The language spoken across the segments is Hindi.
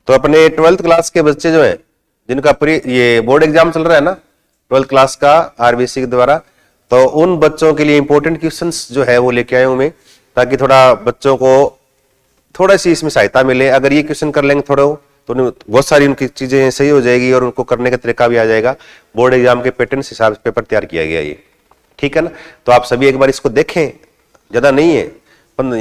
तो अपने 12th क्लास के बच्चे जो हैं जिनका ये बोर्ड एग्जाम चल रहा है ना 12th क्लास का आरबीसी के द्वारा, तो उन बच्चों के लिए इंपॉर्टेंट क्वेश्चंस जो है वो लेके आया हूं मैं, ताकि थोड़ा बच्चों को थोड़ा सी इसमें सहायता मिले। अगर ये क्वेश्चन कर लेंगे थोड़ा तो बहुत सारी उनकी चीजें सही हो जाएगी और उनको करने का तरीका भी आ जाएगा। बोर्ड एग्जाम के पैटर्न से हिसाब से पेपर तैयार किया गया ये, ठीक है ना। तो आप सभी एक बार इसको देखें, ज्यादा नहीं है,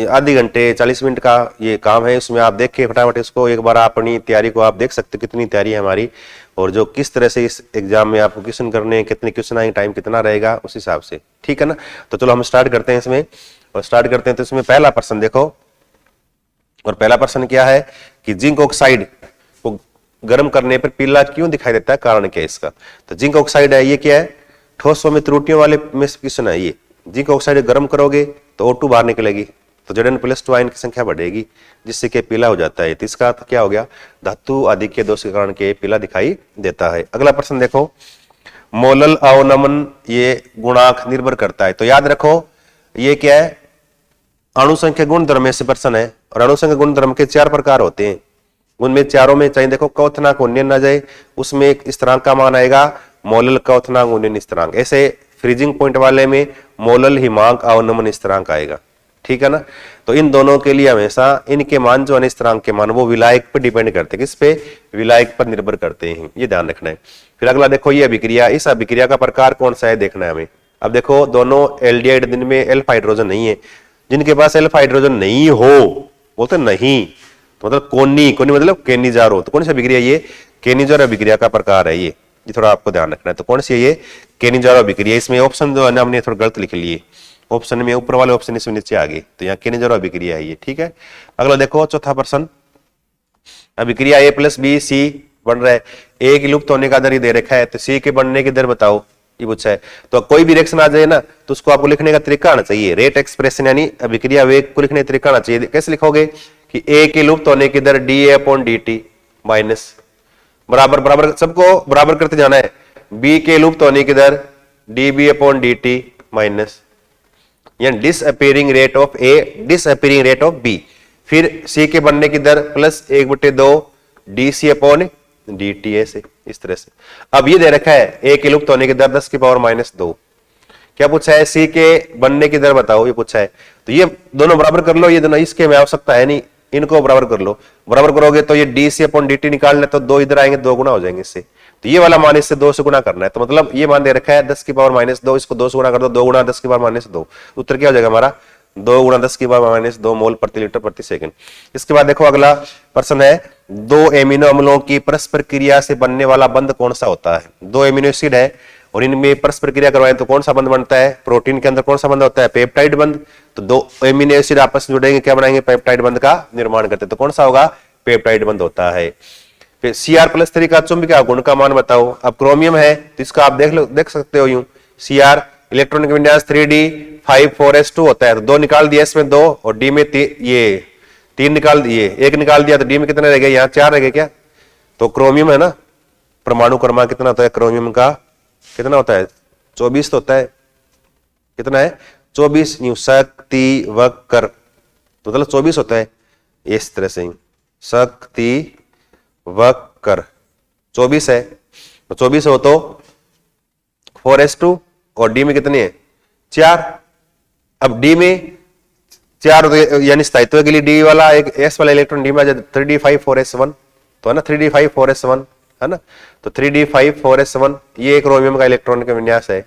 आधे घंटे 40 मिनट का ये काम है, उसमें आप देखें फटाफट इसको। एक बार अपनी तैयारी को आप देख सकते हो कितनी तैयारी है हमारी, और जो किस तरह से इस एग्जाम में आपको क्वेश्चन करने हैं, कितने क्वेश्चन आएंगे, टाइम कितना रहेगा उस हिसाब से, ठीक है ना। तो चलो हम स्टार्ट करते हैं इसमें, और स्टार्ट करते हैं तो इसमें पहला प्रश्न देखो, और पहला प्रश्न क्या है कि जिंक ऑक्साइड को गर्म करने पर पीला क्यों दिखाई देता है, कारण क्या है इसका। तो जिंक ऑक्साइड है, ये क्या है, ठोसों में त्रुटियों वाले में क्वेश्चन है ये। जिंक ऑक्साइड गर्म करोगे तो O2 बाहर निकलेगी, तो Zn+2 आयन की संख्या बढ़ेगी, जिससे कि पीला हो जाता है। तो इसका अर्थ क्या हो गया, धातु आधिक्य दोष के कारण के पीला दिखाई देता है। अगला प्रश्न देखो, मोलल अवनमन ये गुणांक निर्भर करता है। तो याद रखो ये क्या है, अणुसंख्या गुणधर्म से प्रश्न है, और अणुसंख्या गुणधर्म के 4 प्रकार होते हैं, उनमें चारों में चाहिए देखो क्वथनांक उन्नयन आ जाए, उसमें एक स्थिरांक का मान आएगा मोलल क्वथनांक उन्नयन स्थिरांक। ऐसे फ्रीजिंग पॉइंट वाले में मोलल हिमांक अवनमन स्थिरांक आएगा, ठीक है ना। तो इन दोनों के लिए हमेशा इनके मान जो है स्थिरांक के मान वो विलायक पर डिपेंड करते हैं, किस पे, विलायक पर निर्भर करते हैं, ये ध्यान रखना है। फिर अगला देखो ये अभिक्रिया, इस अभिक्रिया का प्रकार कौन सा है देखना है हमें। अब देखो दोनों एल्डिहाइड जिनमें एल्फा हाइड्रोजन नहीं है, जिनके पास एल्फा हाइड्रोजन नहीं हो बोलते नहीं, तो मतलब कोनी मतलब केनिजारो, तो कौन सी अभिक्रिया ये, केनिजारो अभिक्रिया का प्रकार है ये थोड़ा आपको ध्यान रखना है। तो कौन सी है ये, केनिजारो अभिक्रिया। इसमें ऑप्शन जो है ना हमने थोड़ा गलत लिख लिए, ऑप्शन में ऊपर वाले ऑप्शन इसमें नीचे आ गई, तो यहाँ केनिजारो अभिक्रिया है ये, ठीक है। अगला देखो चौथा प्रश्न, अभिक्रिया A+B(C) बन रहा है, A की लुप्त होने का दर दे रखा है, तो C के बनने की दर बताओ, ये पूछा है। तो कोई भी रिएक्शन आ जाए ना तो उसको आपको लिखने का तरीका आना चाहिए, रेट एक्सप्रेशन यानी अभिक्रिया वेग को लिखने का तरीका आना चाहिए। कैसे लिखोगे कि A के लुप्त होने की दर dA/dt माइनस बराबर बराबर सबको बराबर करते जाना है, B के लुप्त होने की दर dB/dt माइनस यानी disappearing rate of A disappearing rate of B, फिर C के बनने की दर प्लस 1/2 dC/dt ऐसे इस तरह से। अब ये दे रखा है A के लुप्त होने की दर 10⁻²। क्या पूछा है, C के बनने की दर बताओ, ये पूछा है। तो ये दोनों बराबर कर लो, ये दोनों इसके में आवश्यकता है नहीं, इनको बराबर कर लो। बराबर करोगे तो ये dC/dt निकालना, तो 2 इधर आएंगे, 2 गुना हो जाएंगे इससे। तो ये वाला मान इससे 2 से गुना करना है, तो मतलब ये मान दे रखा है 10⁻², इसको 2 से गुना कर दो, 2 गुना 10⁻²। उत्तर क्या हो जाएगा हमारा, 2 गुना 10⁻², मोल प्रति लीटर प्रति सेकंड। इसके बाद देखो अगला प्रश्न है, 2 एमिनो अम्लों की परस्पर क्रिया से बनने वाला बंध कौन सा होता है। 2 एमिनो एसिड है और इनमें परस्पर क्रिया करवाएं तो कौन सा बंध बनता है, प्रोटीन के अंदर कौन सा बंध होता है, पेप्टाइड बंध। तो 2 एमिनो एसिड आपस में जुड़ेंगे, क्या बनाएंगे, पेप्टाइड बंध का निर्माण करते हैं, तो कौन सा होगा, पेप्टाइड बंध होता है। फिर Cr+3 का चुंबकीय गुण का मान बताओ। अब क्रोमियम है तो इसका आप देख सकते हो यूं, Cr इलेक्ट्रॉनिक विन्यास 3d5,4s2 होता है, तो 2 निकाल दिया इसमें 2, और D में ये 3 निकाल दिए, 1 निकाल दिया, तो D में कितने रह गए, यहाँ 4 रह गए क्या। तो क्रोमियम है ना, परमाणु क्रमांक कितना होता है क्रोमियम का, कितना होता है, 24 होता है, कितना है 24 शक्ति वक्र, तो मतलब 24 होता है इस तरह से, शक्ति वक्र 24 है, तो 24 हो तो 4s2 और D में कितने हैं 4। अब D में 4 यानी स्थायित्व के लिए D वाला एक S वाला इलेक्ट्रॉन D में आ जाए 3d5,4s1, तो है ना 3d5,4s1 है ना, तो 3d5,4s1 ये क्रोमियम का इलेक्ट्रॉन का विन्यास है।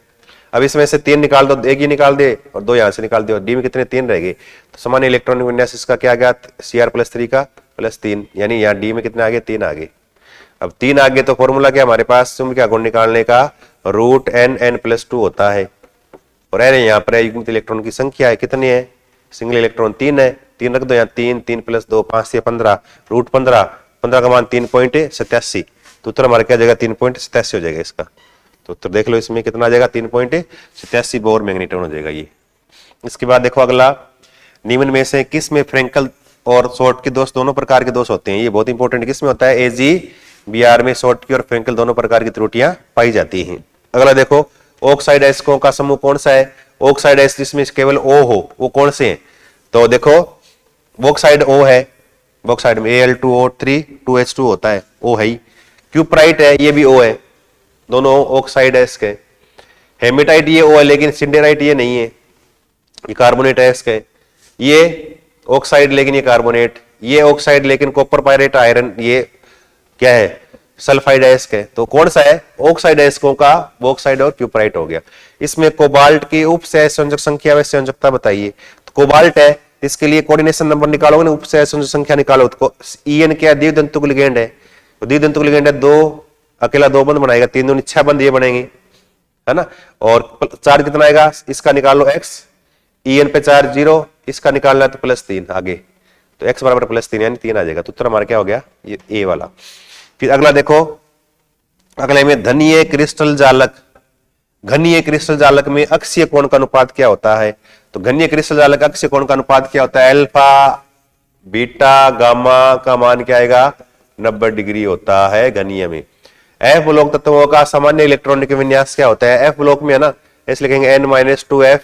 अब इसमें से 3 निकाल दो, 1 ही निकाल दे और 2 यहां से निकाल दे, और D में कितने 3 रह गए, तो समान इलेक्ट्रॉनिक विन्यास इसका क्या आ गया, Cr+3 का +3, यानी यहाँ D में कितने आ गए 3 आ गए। अब 3 आ गए तो फॉर्मूला क्या हमारे पास चुंबकीय गुण निकालने का, √n+2 होता है, और n यहाँ पर युग्मित इलेक्ट्रॉन की संख्या है, कितनी है, सिंगल इलेक्ट्रॉन 3 है, 3 रख दो यहाँ, 3 3 + 2 5 से 15, √15, 15 का मान 3.87, तो उत्तर हमारा क्या जाएगा 3.87 हो जाएगा इसका। तो उत्तर देख लो इसमें कितना आ जाएगा 3.87 बोर मैग्नेट्रॉन हो जाएगा ये। इसके बाद देखो अगला, निम्न में से किस में फ्रेंकल और शॉर्ट के दोष दोनों प्रकार के दोष होते हैं, ये बहुत इंपॉर्टेंट, किस में होता है, AgBr में शॉर्ट की और फ्रेंकल दोनों प्रकार की त्रुटियां पाई जाती हैं। अगला देखो, ऑक्साइड अयस्कों का समूह कौन सा है, ऑक्साइड अयस्क जिसमें केवल O हो वो कौन से हैं, तो देखो ऑक्साइड O है, बॉक्साइड में Al2O3 2H2 होता है, O है ही। क्यूपराइट है, ये भी O है, दोनों ऑक्साइड है इसके। हेमेटाइट ये O है, लेकिन सिंडेराइट ये नहीं है, ये कार्बोनेट है इसके। ये ऑक्साइड लेकिन ये कार्बोनेट, ये ऑक्साइड लेकिन कॉपर पायरेट आयरन, ये क्या है, सल्फाइड है इसके। तो कौन सा है, ऑक्साइड है इसको का, बॉक्साइड और क्यूपराइट हो गया। इसमें कोबाल्ट की उप सहसंयोजक संख्या व संयोजकता बताइए। तो कोबाल्ट है, इसके लिए कोऑर्डिनेशन नंबर निकालोगे ना, उप सहसंयोजक संख्या निकालो। तो EN क्या, द्वितंतुक लिगेंड है, तो द्वितंतुक लिगेंड है, दो अकेला दो बंद बनाएगा, 3 दूनी 6 बंद ये बनेंगे, है ना। और चार्ज कितना आएगा, इसका निकाल लो x, EN पे चार्ज 0, इसका निकालना है तो +3 आगे, तो x बराबर +3 यानी 3 आ जाएगा। तो उत्तर हमारा क्या हो गया, ये A वाला। फिर अगला देखो, अगले में धनीय क्रिस्टल जालक, घनीय क्रिस्टल जालक में अक्षीय कोण का अनुपात क्या होता है। तो घनीय क्रिस्टल जालक अक्षीय कोण का अनुपात क्या होता है, अल्फा बीटा गामा का मान क्या आएगा, 90 डिग्री होता है घनीय में। F ब्लॉक तत्वों का सामान्य इलेक्ट्रॉनिक विन्यास क्या होता है, F ब्लॉक में है ना, ऐसे लिखेंगे N-2F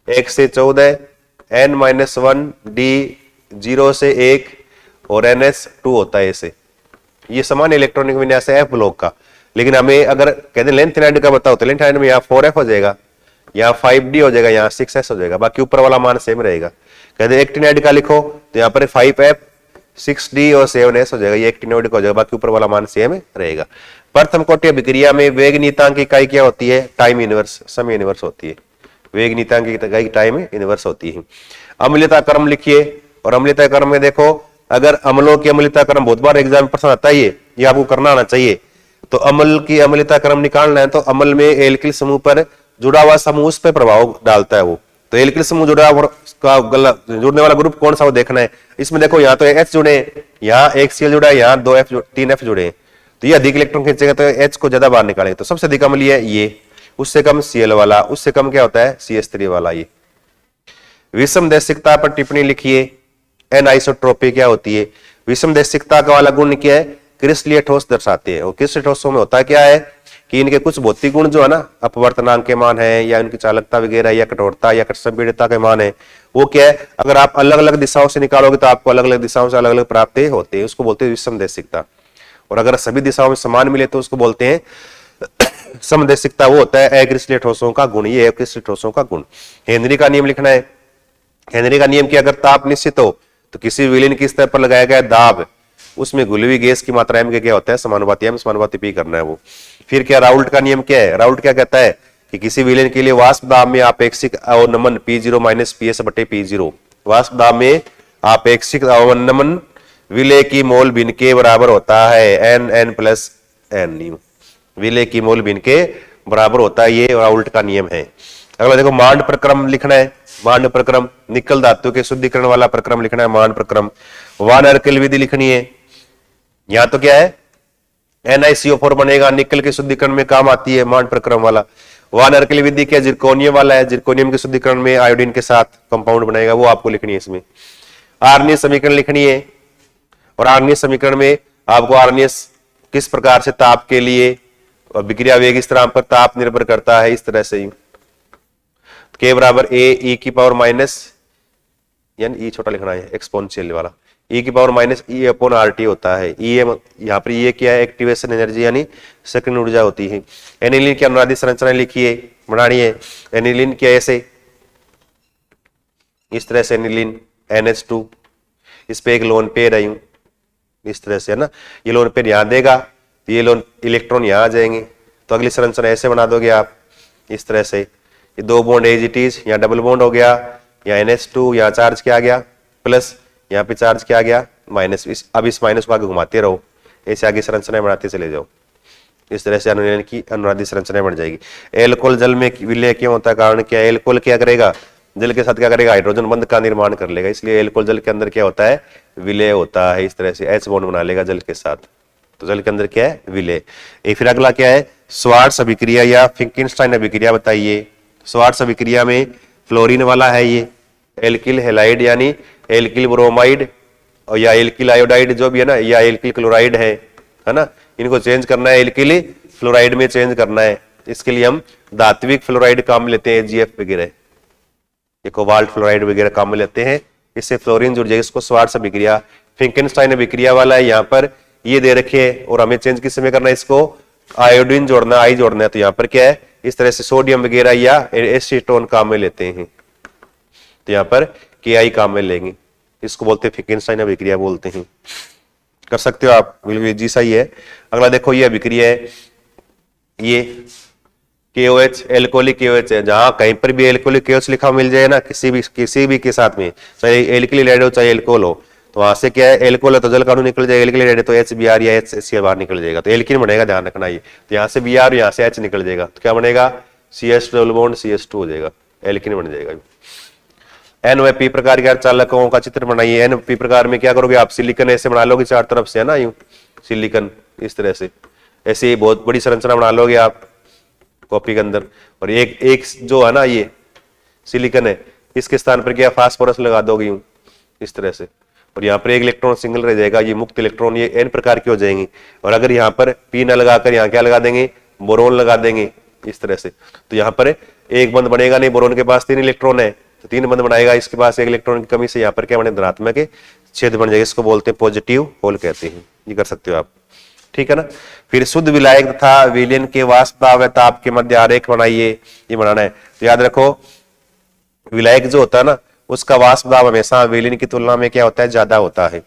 1 से 14, N-1 D 0 से 1 और NS2 होता है ऐसे। ये सामान्य इलेक्ट्रॉनिक विन्यास है F ब्लॉक का। लेकिन हमें अगर कहते हैं लेंथ एनाइड का बताओ, तो लेंथ एनाइड में यहाँ 4F हो जाएगा, यहाँ 5D हो जाएगा, यहाँ 6S हो जाएगा, बाकी ऊपर वाला मान सेम रहेगा। कहते हैं एक्टिनाइड का लिखो, तो यहाँ पर 5F 6D और 7S हो जाएगा, ये एक्टिनोइड का हो जाएगा, बाकी ऊपर वाला मान सेम रहेगा। प्रथम कोटि अभिक्रिया में वेग नीतांक की इकाई क्या होती है, टाइम इनवर्स, समय इनवर्स होती है। वेग नीतांक की इकाई टाइम इनवर्स होती है। अम्लता क्रम लिखिए, और अम्लता क्रम में देखो, अगर अम्लों की अम्लता क्रम बहुत बार एग्जाम में प्रश्न आता है, ये आपको करना आना चाहिए। तो अम्ल की अम्लता क्रम निकालना है, तो अम्ल में एल्किल समूह पर जुड़ा हुआ समूह उस पर प्रभाव डालता है वो। तो एल्किल समूह जुड़ा जुड़ने वाला ग्रुप कौन सा वो देखना है। इसमें देखो, यहाँ तो H जुड़े, यहाँ एक Cl जुड़ा है, यहाँ 3F जुड़े, तो ये अधिक इलेक्ट्रॉन खींचेगा, तो H को ज्यादा बाहर निकालेंगे। तो सबसे अधिक अम्लीय है ये, उससे कम Cl वाला, उससे कम क्या होता है, CH3 वाला। ये विषम दैशिकता पर टिप्पणी लिखिए, एनआइसोट्रोपी क्या होती है। विषम दैशिकता का वाला गुण क्या है, क्रिस्टलीय ठोस दर्शाते हैं। और क्रिस्टलीय ठोसों में होता क्या है कि इनके कुछ भौतिक गुण जो है ना, अपवर्तनांक के मान है, या इनकी चालकता वगैरह, या कठोरता या संपीड़ितता के मान है, वो क्या है, अगर आप अलग अलग दिशाओं से निकालोगे तो आपको अलग अलग दिशाओं से अलग अलग प्राप्त होते हैं, उसको बोलते हैं विषम दैशिकता। और अगर सभी दिशाओं में समान मिले तो उसको बोलते हैं समदैशिकता। वो होता है अक्रिस्टलीय ठोसों का गुण, ये अक्रिस्टलीय ठोसों का गुण। हेनरी का नियम लिखना है। हेनरी का नियम कि अगर ताप निश्चित हो तो किसी विलीन की स्तर पर लगाया गया दाब, उसमें घुली हुई गैस की मात्रा m के क्या होता है, समानुपाती m समानुपाती p करना है वो। फिर क्या राउल्ट का नियम क्या है, राउल्ट क्या कहता है कि किसी विलीन के लिए वाष्प दाब में आपेक्षिक अवनमन P0 माइनस PS बटे P0, वाष्प दाब में आपेक्षिक अवनमन विलय की मोल भिन्न के बराबर होता है N प्लस N। विलय की मोल भिन्न के बराबर होता है, ये राउल्ट का नियम है। अगला देखो, मांड प्रक्रम लिखना है। मांड प्रक्रम निकल धातु के शुद्धिकरण वाला प्रक्रम लिखना है, मांड प्रक्रम। वान अर्किल विधि लिखनी है। यहां तो क्या है, NiCO4 बनेगा, निकल के शुद्धिकरण में काम आती है मांड प्रक्रम वाला। वान अर्किल विधि क्या, जिरकोनियम वाला है, जिरकोनियम के शुद्धिकरण में आयोडीन के साथ कंपाउंड बनेगा, वो आपको लिखनी है इसमें। आर्नीय समीकरण लिखनी है, और आर्नीय समीकरण में आपको आर्नीयस किस प्रकार से ताप के लिए विक्रिया वेग स्थिरांक पर ताप निर्भर करता है, इस तरह से ही K बराबर A E की पावर माइनस, यानी E छोटा लिखना है एक्सपोनेंशियल वाला, E की power minus E upon RT होता है। E यहाँ पर ये क्या है, एक्टिवेशन एनर्जी यानी सक्रिय ऊर्जा होती है। एनिलीन की अनुनादी संरचना लिखिए, बनानी है। एनिलीन क्या ऐसे, इस तरह से एनिलीन NH2, इस पे एक लोन पेयर है इस तरह से, है ना। ये लोन पेयर यहाँ देगा, ये लोन इलेक्ट्रॉन यहाँ आ जाएंगे, तो अगली संरचना ऐसे बना दोगे आप इस तरह से। ये दो बॉन्ड एज इट इज, यहाँ डबल बॉन्ड हो गया, यहाँ NH2, यहाँ चार्ज किया गया प्लस, यहाँ पे चार्ज किया गया माइनस। अब इस माइनस को आगे घुमाते रहो, ऐसे आगे संरचनाएं बनाते चले जाओ, इस तरह से अनुनाद की अनुनादी संरचनाएं बन जाएगी। एल्कोहल जल में विलय क्यों होता है, कारण क्या, एल्कोहल क्या करेगा, जल के साथ क्या करेगा, हाइड्रोजन बंध का निर्माण कर लेगा, इसलिए एल्कोहल जल के अंदर क्या होता है, विलय होता है। इस तरह से H बॉन्ड बना लेगा जल के साथ, तो जल के अंदर क्या है, विलय। फिर अगला क्या है, स्वार्ट्ज अभिक्रिया या फिंकेनस्टाइन अभिक्रिया बताइए। स्वार्ट्ज अभिक्रिया में फ्लोरीन वाला है ये, एल्किल हैलाइड यानी एल्किल ब्रोमाइड और या एल्किल आयोडाइड जो भी है ना, या एल्किल क्लोराइड है ना, इनको चेंज करना है, एल्किल फ्लोराइड में चेंज करना है। इसके लिए हम धात्विक फ्लोराइड काम लेते हैं, GF वगैरह, ये कोबाल्ट फ्लोराइड वगैरह काम में लेते हैं, इससे फ्लोरीन जुड़ जाएगा, इसको स्वार्ट्ज अभिक्रिया फिंकेनस्टाइन अभिक्रिया वाला है, यहाँ पर ये दे रखे है और हमें चेंज किस में करना है, इसको आयोडीन जोड़ना, आई जोड़ना है। तो यहाँ पर क्या है, इस तरह से सोडियम वगैरह या एसीटोन काम में लेते हैं, तो यहाँ पर के आई काम में लेंगे, इसको बोलते हैं फिंकेनस्टाइन अभिक्रिया बोलते हैं। कर सकते हो आप, बिल्कुल जी सही है। अगला देखो ये अभिक्रिया है, ये KOH एल्कोहलिक KOH है, जहां कहीं पर भी एल्कोहलिक KOH लिखा मिल जाए ना, किसी भी के साथ में, चाहे एल्किल एड हो चाहे एल्कोहल हो, तो वहां से क्या है, एल्कोहल है तो जल का अणु निकल जाएगा, एल्किल एड है तो HBr या HCl बाहर निकल जाएगा, तो एल्किन बनेगा, ध्यान रखना ये। तो यहाँ से Br, यहाँ से H निकल जाएगा, तो क्या बनेगा, CH डबल बॉन्ड CH2 हो जाएगा, एल्किन बन जाएगा। एन व पी प्रकार के चालकों का चित्र बनाइए। एन पी प्रकार में क्या करोगे आप, सिलिकॉन ऐसे बना लोगे चार तरफ से, है ना, यूं सिलिकॉन इस तरह से, ऐसे ही बहुत बड़ी संरचना बना लोगे आप कॉपी के अंदर। और एक जो है ना ये सिलिकॉन है, इसके स्थान पर क्या फास्फोरस लगा दोगे यूं इस तरह से, और यहाँ पर एक इलेक्ट्रॉन सिंगल रह जाएगा, ये मुक्त इलेक्ट्रॉन, ये एन प्रकार की हो जाएंगी। और अगर यहाँ पर पी न लगाकर यहाँ क्या लगा देंगे, बोरोन लगा देंगे इस तरह से, तो यहाँ पर एक बंद बनेगा नहीं, बोरोन के पास 3 इलेक्ट्रॉन है तो 3 बंद बनाएगा, इसके पास 1 इलेक्ट्रॉन की कमी से यहाँ पर क्या बने, धनात्मक के छेद बन जाएगा, इसको बोलते हैं पॉजिटिव होल कहते हैं। ये कर सकते हो आप, ठीक है ना। फिर शुद्ध विलायक तथा विलयन के वाष्प दाब व ताप के मध्य आरेख बनाइए, ये बनाना है। तो याद रखो विलायक जो होता है ना, उसका वाष्प दाब हमेशा विलयन की तुलना में क्या होता है, ज्यादा होता है।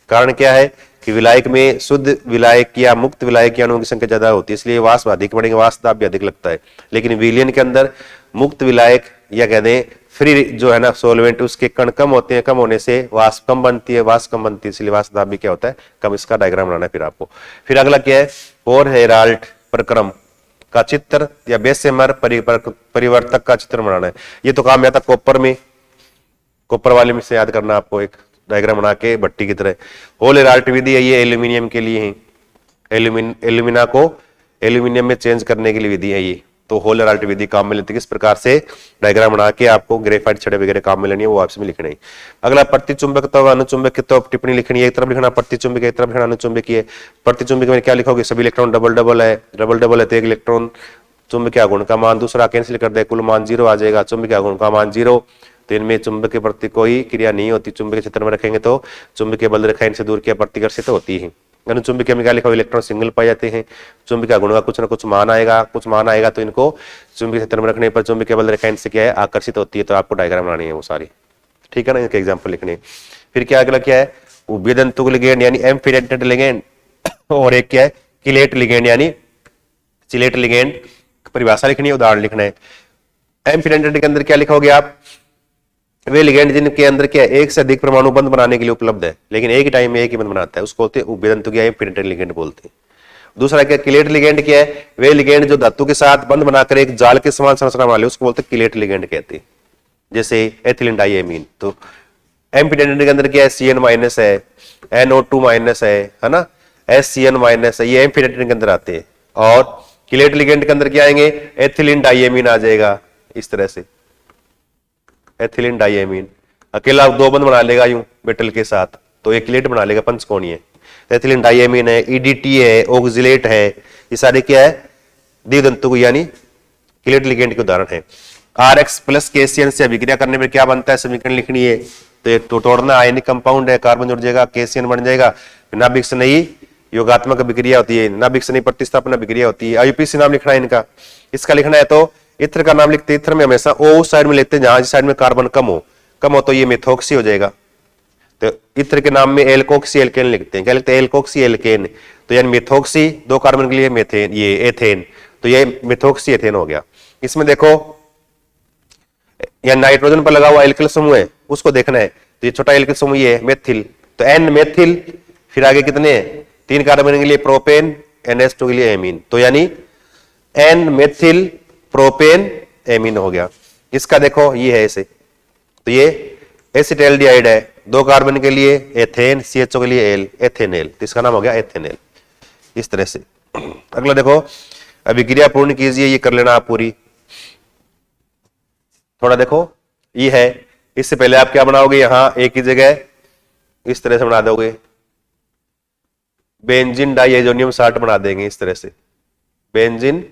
कारण क्या है कि विलायक में शुद्ध विलायक या मुक्त विलायक की अणुओं की संख्या ज्यादा होती है, इसलिए वाष्प अधिक बढ़ेंगे, वाष्प दाब भी अधिक लगता है। लेकिन विलयन के अंदर मुक्त विलायक या कहते हैं फ्री जो है ना सोलवेंट, उसके कण कम होते हैं, कम होने से वाष्प कम बनती है, वाष्प कम बनती है, इसलिए वाष्प दाब भी क्या होता है, कम। इसका डायग्राम बनाना है फिर आपको। फिर अगला क्या है, बोर हेराल्ट प्रक्रम का चित्र या बेसेमर परिवर्तक का चित्र बनाना है। ये तो काम आता कॉपर में, कॉपर वाले में से याद करना आपको, एक डायग्राम बना के भट्टी की तरह। होल हेराल्ट विधि है, ये एल्यूमिनियम के लिए है, एल्यूमिना को एल्यूमिनियम में चेंज करने के लिए विधि है ये। तो होल हेराल्ट विधि काम में लेती है, किस प्रकार से डायग्राम बना के आपको ग्रेफाइट छड़े वगैरह काम में लेनी है, वो आपसे में लिखना है। अगला प्रतिचुंबक अनुचुंबक तो टिप्पणी लिखनी है, एक तरफ लिखना प्रतिचुंबक, एक तरफ लिखना अनुचुंबक है। प्रतिचुंबक में क्या लिखोगे, सभी इलेक्ट्रॉन डबल डबल है, डबल डबल है तो एक इलेक्ट्रॉन चुंबकीय गुण का मान दूसरा कैंसिल कर दे, कुल मान 0 आ जाएगा, चुंबकीय गुण का मान 0। तो इनमें चुंबक के प्रति कोई क्रिया नहीं होती, चुंबकीय क्षेत्र में रखेंगे तो चुंबकीय बल रेखा इनसे दूर की प्रतिकर्षित होती है। अनुचुंबकीय में क्या लिखा, इलेक्ट्रॉन सिंगल पाए जाते हैं, चुंबकीय गुण का कुछ ना कुछ मान आएगा, तो इनको चुंबकीय क्षेत्र में रखने पर चुंबकीय बल रेखा इनसे क्या है, आकर्षित होती है। तो आपको डायग्राम बनानी है वो सारी, ठीक है ना, इनके एग्जाम्पल लिखने। फिर क्या अगला क्या है, उभयदंतुक लिगेंड यानी एम्फिडेंटेड लिगेंड, और एक क्या है किलेट लिगेंड यानी चिलेट लिगेंड। परिभाषा लिखनी है, उदाहरण लिखना है। एम्फिडेंटेड के अंदर क्या लिखोगे आप, वे लिगेंड जिनके अंदर क्या एक से अधिक परमाणु बंध बनाने के लिए उपलब्ध है, लेकिन एक ही टाइम में एक ही बंध बनाता है, उसको बोलते हैं उभयदंतुक या एम्फिडेंटेड लिगेंड बोलते हैं। दूसरा क्या किलेट लिगेंड क्या है, वे लिगेंड जो धातु के साथ बंध बनाकर एक जाल के समान संरचना बना ले, उसको बोलते हैं किलेट लिगेंड कहते हैं, जैसे एथिलीन डाइएमीन। तो एम्फिडेंटेड के अंदर क्या है, CN- है, NO2- है ना, SCN- है, ये एम्फिडेंटेड के अंदर आते हैं। और किलेट लिगेंड के अंदर क्या आएंगे, एथिलीन डाइएमीन आ जाएगा इस तरह से, एथिलीन डाइएमीन अकेला 2 बंध बना लेगा यूं मेटल के साथ, तो एक किलेट बना लेगा पंचकोणीय। एथिलीन डाइएमीन है, EDT है, ऑक्जिलेट है, ये सारे क्या है, द्विदंतुक यानी किलेट लिगेंड के उदाहरण है। RX प्लस KCN से अभिक्रिया करने में क्या बनता है, समीकरण लिखनी है। तो एक तो तोड़ना आयनिक कंपाउंड है, कार्बन जुड़ जाएगा, KCN बन जाएगा। नाभिक से नहीं योगात्मक अभिक्रिया होती है, नाभिक से नहीं प्रतिस्थापन अभिक्रिया होती है। IUPAC नाम लिखना है इनका। इसका लिखना है तो इत्र का नाम लिखते, इत्र में हमेशा O उस साइड में लेते हैं जहां जिस साइड में कार्बन कम हो तो ये मेथोक्सी हो जाएगा। तो इत्र के नाम में एल्कोक्सी एल्केन लिखते हैं, क्या लिखते हैं, एल्कोक्सी एल्केन। तो यानी मेथोक्सी 2 कार्बन के लिए मेथेन, ये एथेन, तो ये मेथोक्सी एथेन हो गया। इसमें देखो या नाइट्रोजन पर लगा हुआ एल्किल समूह है, उसको देखना है। तो ये छोटा एल्किल समूह ये है मेथिल, तो N मेथिल, फिर आगे कितने हैं, 3 कार्बन के लिए प्रोपेन, NH2 के लिए एमीन, तो यानी N मेथिल प्रोपेन एमीन हो गया। इसका देखो ये है ऐसे, तो ये एसिटाल्डिहाइड है, 2 कार्बन के लिए एथेन, CHO के लिए एल, एथेनेल, तो इसका नाम हो गया एथेनेल, इस तरह से। अगला देखो अभिक्रिया पूर्ण कीजिए, ये कर लेना आप पूरी। थोड़ा देखो ये है, इससे पहले आप क्या बनाओगे, यहां एक ही जगह इस तरह से बना दोगे, बेंजीन डाइएजोनियम साल्ट बना देंगे इस तरह से, बेंजीन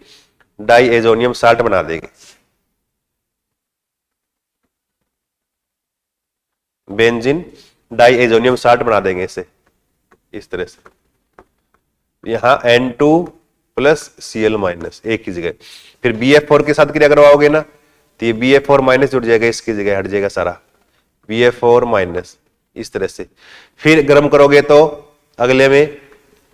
डाइएजोनियम साल्ट बना देंगे, बेंजीन डाइएजोनियम साल्ट बना देंगे इसे इस तरह से, यहां N2 प्लस Cl माइनस एक की जगह। फिर BF4 के साथ क्रिया करवाओगे ना तो ये BF4 माइनस जुड़ जाएगा, इसकी जगह हट जाएगा सारा BF4 माइनस इस तरह से। फिर गर्म करोगे तो अगले में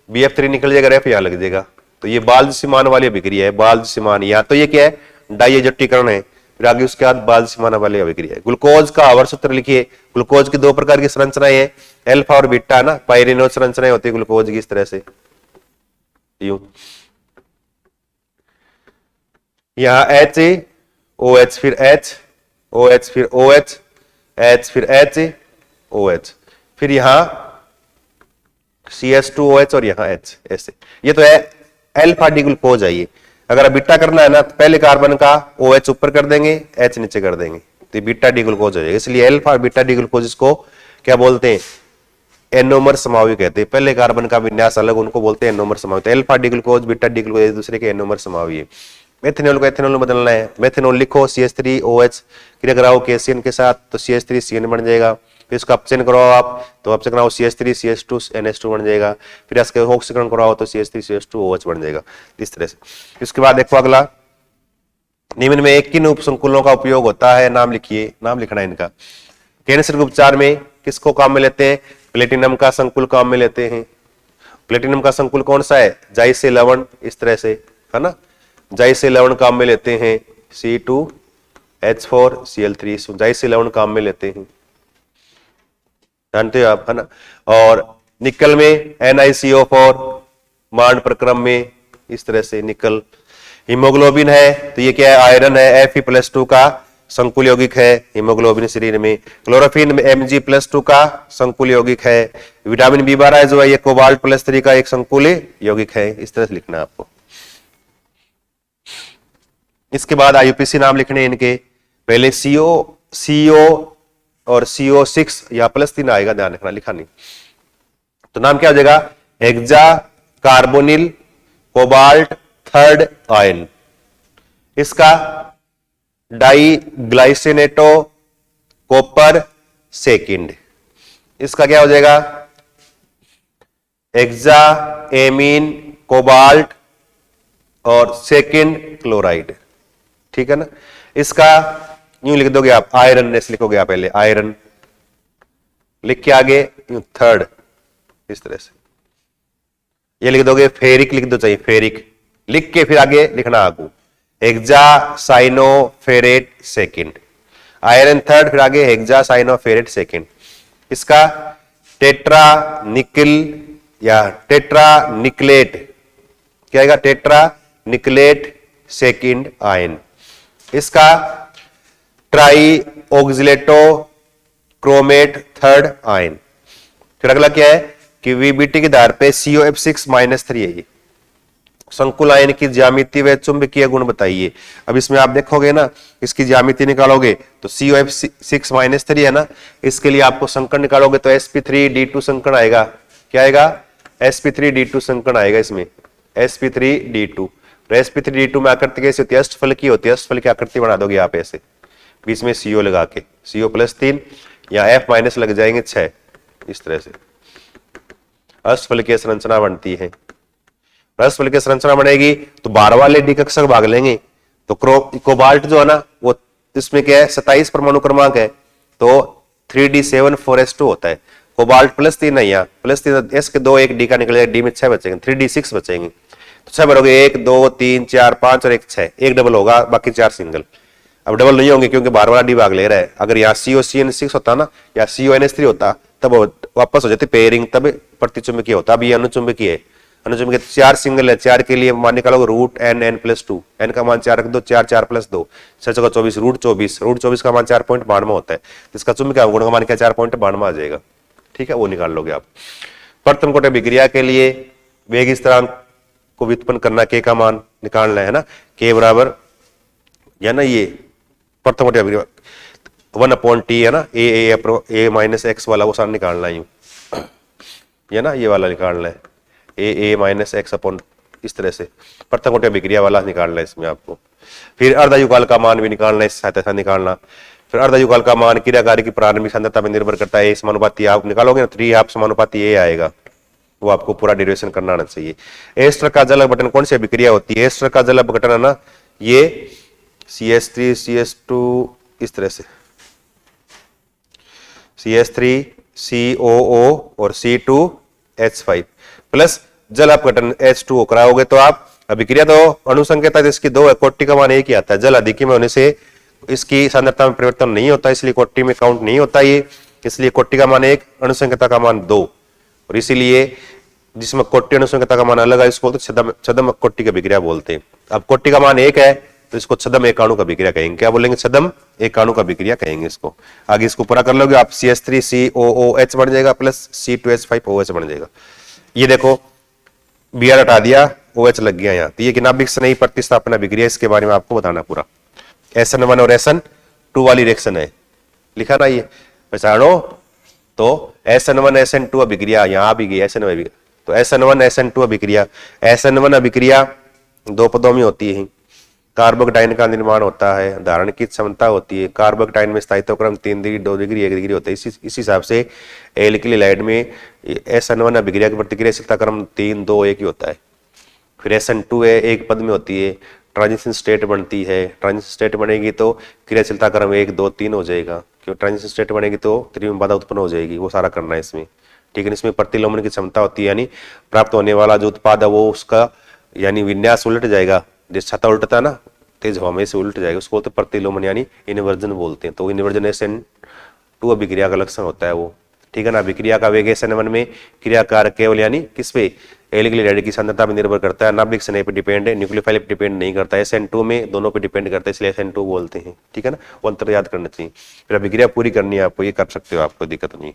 BF3 निकल जाएगा, रेफ यहां लग जाएगा। तो ये बाल्द-सीमान वाली अभिक्रिया है, बाल्द-सीमान। यहाँ तो ये क्या है, डाइएजोटीकरण है। फिर आगे उसके बाद बाल्द-सीमान वाली अभिक्रिया है। ग्लूकोज का आवर्त सूत्र लिखिए। ग्लूकोज की दो प्रकार की संरचनाएं हैं, अल्फा और बीटा ना, पाइरिनोज संरचनाएं होती है ग्लूकोज की इस तरह से, यूं। यहां H OH फिर H OH फिर OH H फिर H OH, फिर यहां CH2OH और यहां H ऐसे। ये तो है अल्फा डी ग्लूकोज है। ये अगर बीटा करना है ना तो पहले कार्बन का OH ऊपर कर देंगे, H नीचे कर देंगे, तो बीटा डी ग्लूकोज हो जाएगा। इसलिए अल्फा और बीटा डी ग्लूकोज इसको क्या बोलते हैं, एनोमर समावी कहते हैं। पहले कार्बन का विन्यास अलग, उनको बोलते हैं एनोमर समावी। तो alpha D glucose beta D glucose एक दूसरे के एनोमर समावी है। मेथनॉल को एथेनॉल में बदलना है, मेथनॉल लिखो CH3OH क्रिया कराओ KCN के साथ तो CH3CN बन जाएगा। फिर इसका अपचयन कराओ आप तो अपचयन कराओ CH3CH2NH2 बन जाएगा। फिर इसके ऑक्सीकरण कराओ तो CH3CH2OH बन जाएगा इस तरह से। इसके बाद देखो अगला, निम्न में किन उपसंकुलों का उपयोग होता है, नाम लिखिए, नाम लिखना है इनका। कैंसर के उपचार में किसको काम में लेते हैं, प्लेटिनम का संकुल काम में लेते हैं। प्लेटिनम का संकुल कौन सा है, जाई से लवण इस तरह से है ना, जाई से लवण काम में लेते हैं C2H4Cl3, जाई से लवण काम में लेते हैं, जानते हो आप है ना। और निकल में NiCO4 मांड प्रक्रम में इस तरह से निकल। हीमोग्लोबिन है तो ये क्या है, आयरन है, Fe+2 का संकुल यौगिक है हीमोग्लोबिन शरीर में। क्लोरोफिन में Mg+2 का संकुल यौगिक है। विटामिन B12 जो है ये कोबाल्ट+3 का एक संकुल यौगिक है, इस तरह से लिखना है आपको। इसके बाद IUPAC नाम लिखने इनके, पहले CO और CO6 या +3 आएगा, ध्यान रखना, लिखा नहीं। तो नाम क्या हो जाएगा, hexa carbonyl cobalt third ion. इसका डाइग्लाइसिनेटो कॉपर सेकेंड, इसका क्या हो जाएगा, हेक्सा एमीन कोबाल्ट और सेकेंड क्लोराइड, ठीक है ना। इसका यूं लिख दोगे आप, आयरन ऐसे लिखोगे आप, पहले आयरन लिख के आगे यूं थर्ड इस तरह से ये लिख दोगे। फेरिक लिख दो, चाहिए फेरिक लिख के फिर आगे लिखना आगू हेक्सासाइनोफेरेट सेकेंड, आयरन थर्ड, फिर आगे हेक्सासाइनोफेरेट सेकेंड। इसका टेट्रा निकल या टेट्रा निकलेट क्या आएगा, टेट्रा निकलेट सेकेंड आयन। इसका ट्राई ऑक्सिलेटो क्रोमेट थर्ड आयन। फिर अगला क्या है कि VBT के आधार पे COF6-3 है। ये संकुल आयन की ज्यामिति व चुंबकीय गुण बताइए। अब इसमें आप देखोगे ना, इसकी ज्यामिति निकालोगे तो COF6-3 है ना, इसके लिए आपको संकरण निकालोगे तो sp3d2 संकरण आएगा। क्या आएगा, sp3d2 संकरण आएगा इसमें, sp3d2। sp3d2 में आकृति कैसी होती है, अष्टफल की होती है। अष्टफल की आकृति बना दोगे आप ऐसे, बीच में CO लगा के, CO+3 या F- लग जाएंगे 6 इस तरह से अष्टफल की संरचना बनती है। अष्टफल की संरचना बनेगी तो 12 वाले डी कक्षक भाग लेंगे तो कोबाल्ट जो है ना वो इसमें क्या है, 27 परमाणु क्रमांक है तो 3d7 होता है। कोबाल्ट +3 है, यहाँ +3 S के 2 1 डी का निकल जाएगा, डी में 6 बचेंगे, 3d6 बचेंगे। तो 6 भरोगे 1 2 3 4 5 और 1 6, एक डबल होगा, बाकी 4 सिंगल। अब डबल नहीं होंगे क्योंकि 12 वाला डी भाग ले रहा है। अगर यहाँ COCN6 होता ना या CONH3 होता तब वापस हो जाती पेयरिंग, तब प्रतिचुंबकीय होता। अब ये अनुचुंबकीय है, अनुचुंबकीय 4 सिंगल है, 4 के लिए मान निकालोगे रूट n+2, n का मान 4 रख दो, 4 4 + 2 6 × 24 रूट 24 का मान 4.92 होता है। इसका चुंबकीय गुण का मान क्या 4.92 आ जाएगा, ठीक है, वो निकाल लोगे आप। प्रथम कोटि अभिक्रिया के लिए वेग स्थिरांक को व्युत्पन्न करना, k का मान निकालना है ना, k बराबर या ना ये प्रथम कोटि अभिक्रिया 1/T है ना, a-x वाला वो सारा निकालना है यूं, ये ना ये वाला निकालना है a-x इस तरह से प्रथम कोटि अभिक्रिया वाला निकालना है इसमें आपको। फिर अर्धयुगाल का मान भी निकालना है, इस सहायता से निकालना। फिर अर्धयुगल का मान क्रियाकारी की प्रारंभिक सांद्रता पर निर्भर करता है, समानुपाती आप निकालोगे ना 3 समानुपाती ए आएगा, वो आपको पूरा डेरिवेशन करना आना चाहिए। एस्टर का जल अपघटन कौन सी अभिक्रिया होती है? एस्टर का जल अपघटन है ना, ये CH3 CH2 इस तरह से CH3 COO और C2H5 प्लस जल अपघटन H2O कराओगे तो आप अभिक्रिया तो अणुसंख्या इसकी 2 है, कोटि का मान 1 ही आता है। जल अधिक में होने से इसकी सांद्रता में परिवर्तन नहीं होता, इसलिए कोटि में काउंट नहीं होता ये, इसलिए कोटि का मान 1, अणुसंख्या का मान 2, और इसीलिए जिसमें कोटि अणुसंख्या का मान अलग है इसको तो छदम कोटि की अभिक्रिया बोलते हैं। अब कोटि का मान 1 है तो इसको छदम एकाणु का अभिक्रिया कहेंगे। क्या बोलेंगे? छदम एकाणु का अभिक्रिया कहेंगे इसको। आगे इसको पूरा कर लोगे आप CH3 COOH बन जाएगा प्लस C2H5OH बन जाएगा। ये देखो Br हटा दिया, OH लग गया यहाँ, तो ये नाभिक स्नेही प्रतिस्थापन अभिक्रिया, इसके बारे में आपको बताना पूरा। SN1 और SN2 वाली रिएक्शन है, लिखा ना ये, पहचानो तो SN1 SN2 अभिक्रिया यहाँ भी गई SN1 अभिक्रिया, तो SN1 SN2 अभिक्रिया। SN1 अभिक्रिया 2 पदों में होती है, कार्बोकटाइन का निर्माण होता है, धारण की क्षमता होती है, कार्बोकटाइन में स्थायित्व क्रम 3 डिग्री 2 डिग्री 1 डिग्री होता है। इसी हिसाब से एल्किल हैलाइड में SN1 अभिक्रिया की प्रतिक्रियाशीलता क्रम 3 2 1 ही होता है। फिर SN2 है, 1 पद में होती है, ट्रांजिशन स्टेट बनती है, ट्रांजिशन स्टेट बनेगी तो क्रियाशीलता क्रम 1 2 3 हो जाएगा, क्यों ट्रांजिशन स्टेट बनेगी तो त्रिविम बाधा उत्पन्न हो जाएगी, वो सारा करना है इसमें, ठीक है। इसमें प्रतिलोमन की क्षमता होती है, यानी प्राप्त होने वाला जो उत्पाद है वो उसका यानी विन्यास उलट जाएगा, जैसे छाता उल्टता है ना तेज हवा में से उल्ट जाएगा, उसको तो प्रतिलोमन यानी इन्वर्जन बोलते हैं। तो इन्वर्जन SN2 अभिक्रिया का लक्षण होता है वो, ठीक है ना। अभिक्रिया का वेग SN1 में क्रियाकार केवल यानी किस पे? एल्किल हैलाइड की सांद्रता पर निर्भर करता है, नाभिक स्नेह पे डिपेंड है, न्यूक्लियोफाइल पे डिपेंड नहीं करता है। SN2 में दोनों पे डिपेंड करता है, इसलिए SN2 बोलते हैं, ठीक है ना। वो अंतर याद करना चाहिए। फिर अभिक्रिया पूरी करनी है आपको, ये कर सकते हो, आपको दिक्कत नहीं,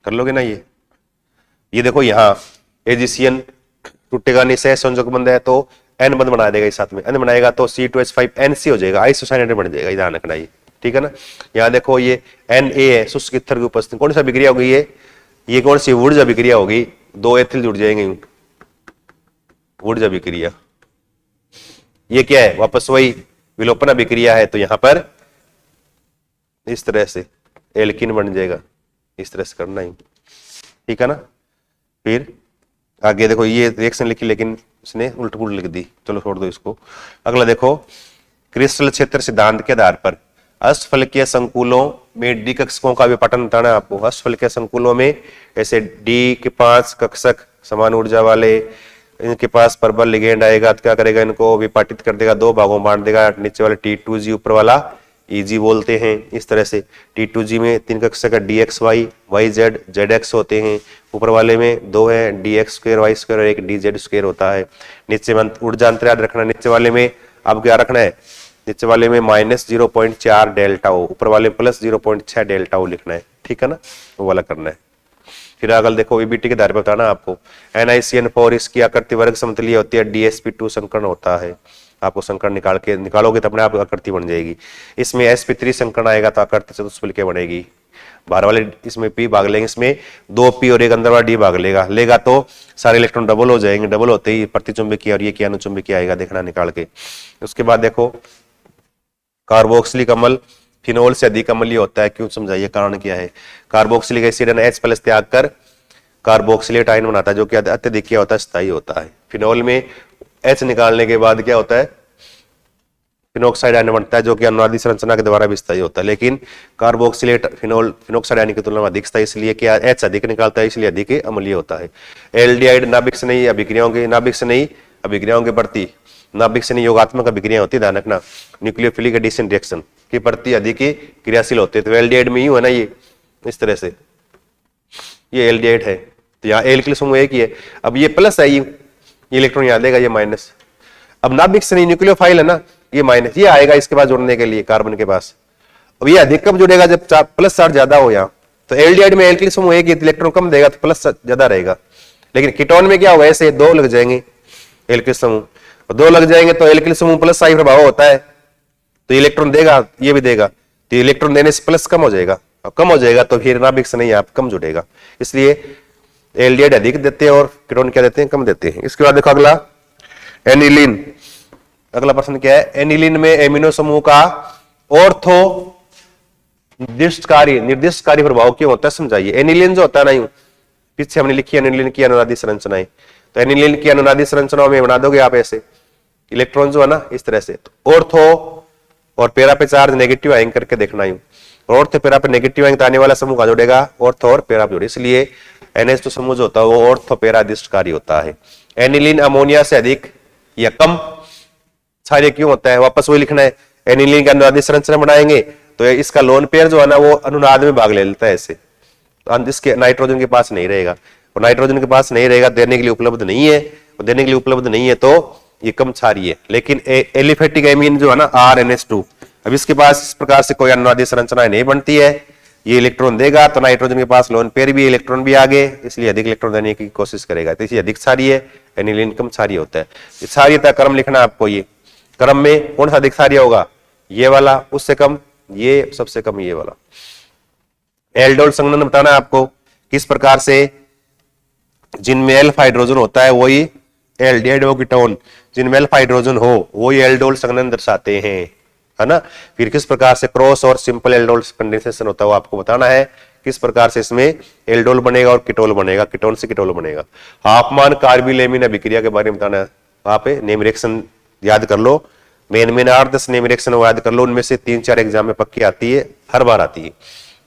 कर लोगे ना। ये देखो यहाँ एजिशियन टूटेगा नहीं, सह संयोजक बंद है तो N बंद बना देगा, इस साथ में N बनाएगा तो C2H5NC हो जाएगा, आइसोसाइनेट बन जाएगा, ध्यान रखना ये, ठीक है ना। यहाँ देखो ये Na है, शुष्क ईथर की उपस्थिति, कौन सा अभिक्रिया होगी ये कौन सी? वुड्स अभिक्रिया होगी, 2 एथिल जुड़ जाएंगे, वुड्स अभिक्रिया। ये क्या है? वापस वही विलोपन अभिक्रिया है, तो यहाँ पर इस तरह से एल्किन बन जाएगा, इस तरह से करना ही, ठीक है ना। फिर आगे देखो ये रिएक्शन लिखी लेकिन इसने उल्ट पुल्ट लिख दी, चलो छोड़ दो इसको। अगला देखो क्रिस्टल क्षेत्र सिद्धांत के आधार पर अष्टफलकीय संकुलों में डी कक्षकों का विपाटन बताना है आपको। अष्टफलकीय संकुलों में ऐसे डी के 5 कक्षक समान ऊर्जा वाले, इनके पास प्रबल लिगेंड आएगा तो क्या करेगा? इनको विपाटित कर देगा, 2 भागों में बांट देगा, नीचे वाले T2G ऊपर वाला EG बोलते हैं। इस तरह से T2G में 3 कक्षक DXY YZ ZX होते हैं, ऊपर वाले में 2 है DX² Y² और 1 DZ² होता है। नीचे में ऊर्जा अंतर याद रखना, नीचे वाले में अब क्या रखना है? नीचे वाले में -0.4 डेल्टा O, ऊपर वाले +0.6 डेल्टा O लिखना है, ठीक है ना, वो वाला करना है। फिर अगल देखो EBT के आधार पर बताना आपको। NiCN4 इसकी आकृति वर्ग समतलीय होती है, DsP2 संकर्ण होता है, आपको संकर्ण निकालोगे तो अपने आप आकृति बन जाएगी। इसमें sp3 संकर्ण आएगा तो आकृति चतुष्फलकीय बनेगी। बाहर वाले इसमें p भाग लेंगे, इसमें 2p और एक अंदर वाला d भाग लेगा तो सारे इलेक्ट्रॉन डबल हो जाएंगे, डबल होते ही प्रतिचुंबकीय और ये क्या अनुचुंबकीय आएगा, देखना निकाल के। उसके बाद देखो कार्बोक्सिलिक अम्ल फिनोल से अधिक अम्लीय होता है, क्यों? समझाइए कारण क्या है। कार्बोक्सिलिक एसिड H+ त्याग कर कार्बोक्सिलेट आयन बनाता है, जो कि अत्यधिक क्या होता है? स्थायी होता है। फिनोल में H निकालने के बाद क्या होता है? फिनोक्साइड आयन बनता है, जो कि अनुनादी संरचना के द्वारा भी स्थायी होता है। लेकिन कार्बोक्सिलेट फिनोक्साइड आयन की तुलना में अधिक स्थायी, इसलिए क्या H अधिक निकालता है, इसलिए अधिक अम्लीय होता है। एल्डिहाइड नाभिक स्नेही अभिक्रियाओं के प्रति नाभिक स्नेही योगात्मक अभिक्रिया होती है, ध्यान रखना। न्यूक्लियोफिलिक एडिशन रिएक्शन के प्रति अधिक क्रियाशील होते हैं, तो एल्डिहाइड में ही है ना, ये इस तरह से ये एल्डिहाइड है, तो यहाँ एल्किल समूह एक ही है। अब ये प्लस है, ये इलेक्ट्रॉन यहाँ देगा, ये माइनस। अब नाभिक स्नेही न्यूक्लियोफाइल है ना, ये माइनस, ये आएगा इसके पास जुड़ने के लिए कार्बन के पास। अब ये अधिक कब जुड़ेगा? जब प्लस चार्ज ज्यादा हो यहाँ, तो एल्डिहाइड में एल्किल समूह एक ही, इलेक्ट्रॉन कम देगा तो प्लस ज्यादा रहेगा। लेकिन कीटोन में क्या होगा? ऐसे 2 लग जाएंगे एल्किल समूह, 2 लग जाएंगे तो एल्किल समूह प्लस आई प्रभाव होता है, तो इलेक्ट्रॉन देगा, ये भी देगा, तो इलेक्ट्रॉन देने से प्लस कम हो जाएगा, और कम हो जाएगा तो फिर नाभिक स्नेही आप कम जुड़ेगा, इसलिए एल्डिहाइड अधिक देते हैं और कीटोन क्या देते हैं? कम देते हैं। इसके बाद देखो अगला एनिलीन। अगला प्रश्न क्या है, एनिलीन में एमिनो समूह का ऑर्थो निर्दिष्टकारी प्रभाव क्यों होता है, समझाइए। एनिलीन जो होता है ना, यूं पीछे हमने लिखी एनिलीन की अनुनादी संरचनाएं, तो एनिलीन की अनुनादी संरचनाओं में बना दोगे आप ऐसे, इलेक्ट्रॉन जो है ना इस तरह से, तो ऑर्थो और पेरा पे चार्ज नेगेटिव आयन करके देखना, यूं ऑर्थो पेरा पे नेगेटिव आयन आने वाला समूह का जोड़ेगा ऑर्थो और पेरा पे जोड़े, इसलिए NH2 समूह जो होता है वो ऑर्थो पेरा दिष्टकारी होता है। एनिलीन अमोनिया से अधिक या कम क्षारीय क्यों होता है, वापस वही लिखना है। एनिलीन का अनुनादी संरचना बनाएंगे तो इसका लोन पेयर जो है ना वो अनुनाद में भाग ले लेता है ऐसे, तो इसके नाइट्रोजन के पास नहीं रहेगा, और नाइट्रोजन के पास नहीं रहेगा, देने के लिए उपलब्ध नहीं है, और देने के लिए उपलब्ध नहीं है तो ये कम क्षारीय है। लेकिन एलिफेटिक एमीन जो है ना RNH2, अब इसके पास इस प्रकार से कोई अनुनादी संरचना नहीं बनती है, ये इलेक्ट्रॉन देगा तो नाइट्रोजन के पास लोन पेयर भी, इलेक्ट्रॉन भी आगे, इसलिए अधिक इलेक्ट्रॉन देने की कोशिश करेगा, तो इसलिए अधिक क्षारीय है, एनिलीन कम क्षारीय होता है। क्षारीयता क्रम लिखना आपको, ये क्रम में कौन सा अधिक क्षारीय होगा, ये वाला, उससे कम ये, सबसे कम ये वाला। एल्डोल संघनन बताना है आपको, किस प्रकार से जिनमें अल्फा हाइड्रोजन होता है वही एल्डिहाइड कीटोन, जिनमें अल्फा हाइड्रोजन हो वही एल्डोल संघनन दर्शाते हैं, है ना। फिर किस प्रकार से क्रॉस और सिंपल एल्डोल कंडेंसेशन होता है वो आपको बताना है, किस प्रकार से इसमें एल्डोल बनेगा और कीटोल बनेगा, कीटोन से कीटोल बनेगा। हाफमान कार्बिलेमिन अभिक्रिया के बारे में बताना है, वहां पे नेम रिएक्शन याद कर लो, मेन 8-10 नेम रिएक्शन याद कर लो, उनमें से 3-4 एग्जाम में पक्की आती है, हर बार आती है।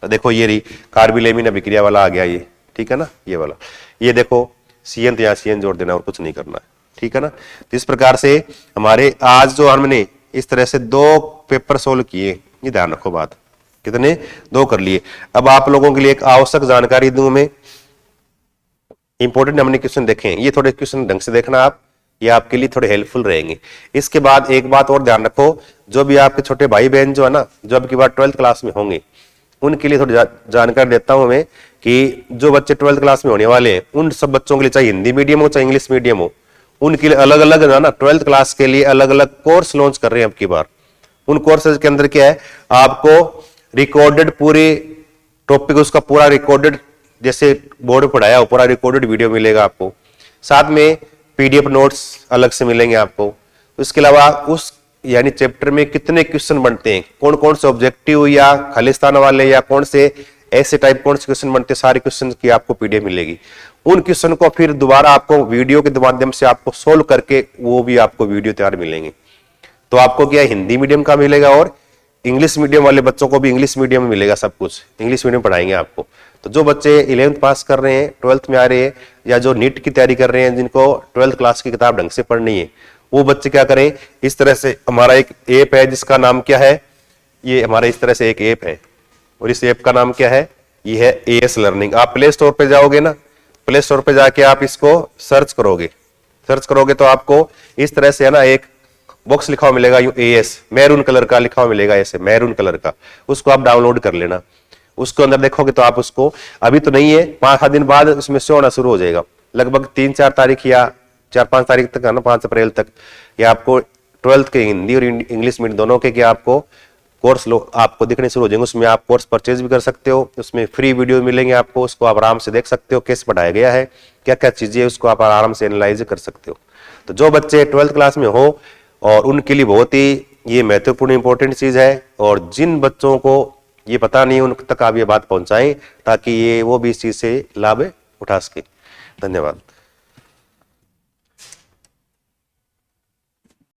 तो देखो ये रही कार्बिलेमिन अभिक्रिया वाला आ गया ये, ठीक है ना, ये वाला, ये देखो CN, तो यहाँ CN जोड़ देना और कुछ नहीं करना है, ठीक है ना। तो इस प्रकार से हमारे आज जो हमने इस तरह से 2 पेपर सोल्व किए, ये ध्यान रखो बात, कितने 2 कर लिए। अब आप लोगों के लिए एक आवश्यक जानकारी दूं मैं, इंपॉर्टेंट हमने क्वेश्चन देखे हैं, ये थोड़े क्वेश्चन ढंग से देखना आप, ये आपके लिए थोड़े हेल्पफुल रहेंगे। इसके बाद एक बात और ध्यान रखो, जो भी आपके छोटे भाई बहन जो है ना, जो अब की बार 12th क्लास में होंगे, उनके लिए थोड़ी जानकारी देता हूं मैं कि जो बच्चे 12th क्लास में होने वाले हैं, उन सब बच्चों के लिए चाहे हिंदी मीडियम हो चाहे इंग्लिश मीडियम हो, उनके लिए अलग अलग है ना 12th क्लास के लिए अलग अलग कोर्स लॉन्च कर रहे हैं अब की बार। उन कोर्सेज के अंदर क्या है, आपको रिकॉर्डेड पूरे टॉपिक उसका पूरा रिकॉर्डेड, जैसे बोर्ड पढ़ाया हो पूरा रिकॉर्डेड वीडियो मिलेगा आपको, साथ में PDF नोट्स अलग से मिलेंगे आपको। उसके अलावा उस यानी चैप्टर में कितने क्वेश्चन बनते हैं, कौन कौन से ऑब्जेक्टिव या खालिस्तान वाले या कौन से ऐसे टाइप कौन से क्वेश्चन बनते हैं, सारे क्वेश्चन की आपको PDF मिलेगी। उन क्वेश्चन को फिर दोबारा आपको वीडियो के माध्यम से आपको सोल्व करके वो भी आपको वीडियो तैयार मिलेंगे। तो आपको क्या हिंदी मीडियम का मिलेगा और इंग्लिश मीडियम वाले बच्चों को भी इंग्लिश मीडियम में मिलेगा, सब कुछ इंग्लिश मीडियम पढ़ाएंगे आपको। तो जो बच्चे 11th पास कर रहे हैं, 12th में आ रहे हैं, या जो नीट की तैयारी कर रहे हैं, जिनको 12th क्लास की किताब ढंग से पढ़नी है, वो बच्चे क्या करें, इस तरह से हमारा एक ऐप है जिसका नाम क्या है, ये हमारा इस तरह से एक ऐप है, और इस ऐप का नाम क्या है, ये है AS लर्निंग। आप प्ले स्टोर पे जाओगे ना, प्ले स्टोर पे जाके आप इसको सर्च करोगे तो आपको इस तरह से है ना एक बॉक्स लिखा हुआ मिलेगा, यूं AS मैरून कलर का लिखा हुआ मिलेगा, ऐसे मैरून कलर का, उसको आप डाउनलोड कर लेना। उसको अंदर देखोगे तो आप उसको, अभी तो नहीं है, 5-7 दिन बाद उसमें शो होना शुरू हो जाएगा, लगभग 3-4 तारीख या 4-5 तारीख तक है ना, 5 अप्रैल तक, या आपको 12th के हिंदी और इंग्लिश मीडियम दोनों के क्या आपको कोर्स आपको दिखने शुरू हो जाएंगे। उसमें आप कोर्स परचेज भी कर सकते हो, उसमें फ्री वीडियो मिलेंगे आपको, उसको आप आराम से देख सकते हो, कैसे पढ़ाया गया है, क्या क्या चीजें है, उसको आप आराम से एनालाइज कर सकते हो। तो जो बच्चे 12th क्लास में हो और उनके लिए बहुत ही ये महत्वपूर्ण इंपॉर्टेंट चीज है, और जिन बच्चों को ये पता नहीं उन तक आप ये बात पहुंचाएं ताकि ये वो भी इस चीज से लाभ उठा सके। धन्यवाद।